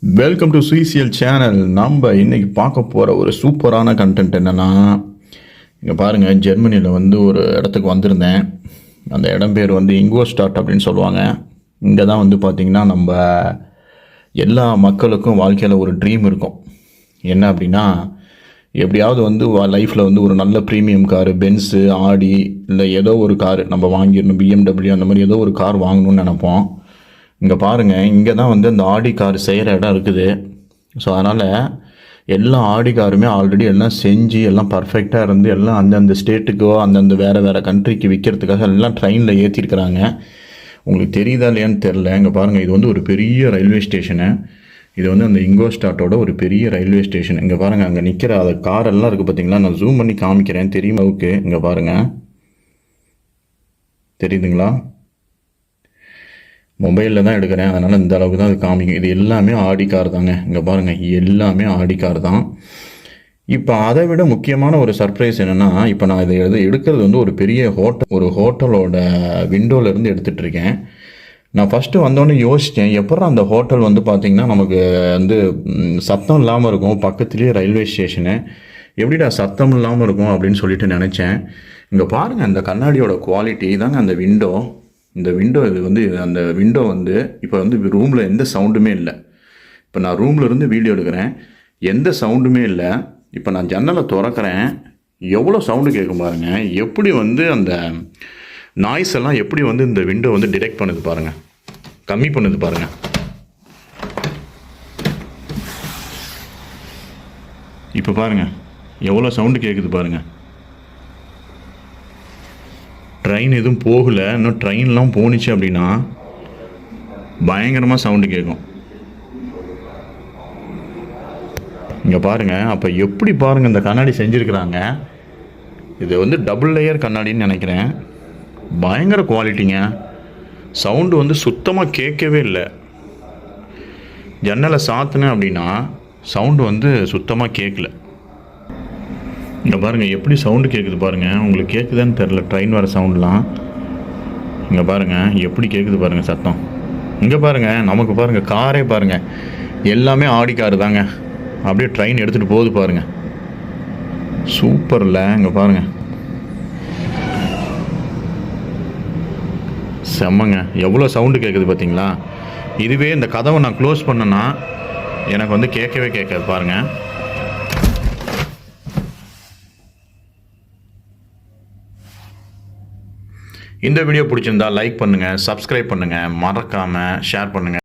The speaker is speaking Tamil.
Welcome to CCL channel. நம்ம இன்னைக்கு பார்க்க போகிற ஒரு சூப்பரான கண்டென்ட் என்னென்னா, இங்கே பாருங்கள், ஜெர்மனியில் ஒரு இடத்துக்கு வந்திருந்தேன். அந்த இடம் பேர் இங்கோஸ்டாட் அப்படின்னு சொல்லுவாங்க. இங்கே தான் பார்த்திங்கன்னா நம்ம எல்லா மக்களுக்கும் வாழ்க்கையில் ஒரு ட்ரீம் இருக்கும். என்ன அப்படின்னா, எப்படியாவது லைஃப்பில் ஒரு நல்ல ப்ரீமியம் காரு, பென்ஸு, ஆடி இல்லை ஏதோ ஒரு காரு நம்ம வாங்கிடணும், பிஎம்டபிள்யூ அந்த மாதிரி ஏதோ ஒரு கார் வாங்கணும்னு நினப்போம். இங்கே பாருங்கள், இங்கே தான் அந்த ஆடி கார் செய்கிற இடம் இருக்குது. ஸோ அதனால் எல்லா ஆடி காருமே ஆல்ரெடி எல்லாம் செஞ்சு எல்லாம் பர்ஃபெக்டாக இருந்து எல்லாம் அந்தந்த ஸ்டேட்டுக்கோ அந்தந்த வேறு கண்ட்ரிக்கு விற்கிறதுக்காக எல்லாம் ட்ரெயினில் ஏற்றிருக்கிறாங்க. உங்களுக்கு தெரியுதா இல்லையான்னு தெரில. இங்கே பாருங்கள், இது ஒரு பெரிய ரயில்வே ஸ்டேஷனு. இது அந்த இங்கோஸ்டாட்டோட ஒரு பெரிய ரயில்வே ஸ்டேஷன். இங்கே பாருங்கள், அங்கே நிற்கிற அந்த காரெல்லாம் இருக்குது பார்த்தீங்களா. நான் ஜூம் பண்ணி காமிக்கிறேன், தெரியுமா? ஓகே, இங்கே பாருங்கள், தெரியுதுங்களா? மொபைலில் தான் எடுக்கிறேன், அதனால் இந்த அளவுக்கு தான் அது காமிக்கும். இது எல்லாமே ஆடி கார் தாங்க. இங்கே பாருங்கள், எல்லாமே ஆடி கார் தான். இப்போ அதை விட முக்கியமான ஒரு சர்ப்ரைஸ் என்னென்னா, இப்போ நான் இதை எடுக்கிறது ஒரு பெரிய ஹோட்டலோட விண்டோலேருந்து எடுத்துகிட்ருக்கேன். நான் ஃபஸ்ட்டு வந்தோடனே யோசித்தேன், எப்பறம் அந்த ஹோட்டல் பார்த்திங்கன்னா நமக்கு சத்தம் இல்லாமல் இருக்கும், பக்கத்துலேயே ரயில்வே ஸ்டேஷனு, எப்படிடா சத்தம் இல்லாமல் இருக்கும் அப்படின்னு சொல்லிட்டு நினச்சேன். இங்கே பாருங்கள், அந்த கண்ணாடியோட குவாலிட்டி தாங்க அந்த விண்டோ. இந்த விண்டோ அந்த விண்டோ இப்போ ரூமில் எந்த சவுண்டுமே இல்லை. இப்போ நான் ரூமில் இருந்து வீடியோ எடுக்கிறேன், எந்த சவுண்டுமே இல்லை. இப்போ நான் ஜன்னலை திறக்கிறேன், எவ்வளோ சவுண்டு கேட்கும் பாருங்கள். எப்படி அந்த நாய்ஸ் எல்லாம் எப்படி இந்த விண்டோ டிடெக்ட் பண்ணுது பாருங்கள், கம்மி பண்ணுது பாருங்கள். இப்போ பாருங்கள், எவ்வளோ சவுண்டு கேட்குது பாருங்கள். ட்ரெயின் எதுவும் போகலை, இன்னும் ட்ரெயின்லாம் போணுச்சு அப்படின்னா பயங்கரமாக சவுண்டு கேட்கும். இங்கே பாருங்கள், அப்போ எப்படி பாருங்கள் இந்த கண்ணாடி செஞ்சுருக்குறாங்க. இது டபுள் லேயர் கண்ணாடின்னு நினைக்கிறேன். பயங்கர குவாலிட்டிங்க. சவுண்டு சுத்தமாக கேட்கவே இல்லை. ஜன்னலை சாத்துனேன் அப்படின்னா சவுண்டு சுத்தமாக கேட்கல. இங்கே பாருங்கள், எப்படி சவுண்டு கேட்குது பாருங்கள். உங்களுக்கு கேட்குதான்னு தெரில, ட்ரெயின் வர சவுண்டெலாம். இங்கே பாருங்கள், எப்படி கேட்குது பாருங்கள் சத்தம். இங்கே பாருங்கள், நமக்கு பாருங்கள், காரே பாருங்கள், எல்லாமே ஆடி காரு தாங்க. அப்படியே ட்ரெயின் எடுத்துகிட்டு போகுது பாருங்கள். சூப்பரில். இங்கே பாருங்கள், செம்மங்க. எவ்வளோ சவுண்டு கேட்குது பார்த்தீங்களா. இதுவே இந்த கதவை நான் க்ளோஸ் பண்ணேன்னா எனக்கு கேட்கவே கேட்காது பாருங்கள். இந்த வீடியோ பிடிச்சிருந்தா லைக் பண்ணுங்கள், சப்ஸ்கிரைப் பண்ணுங்கள், மறக்காமல் ஷேர் பண்ணுங்கள்.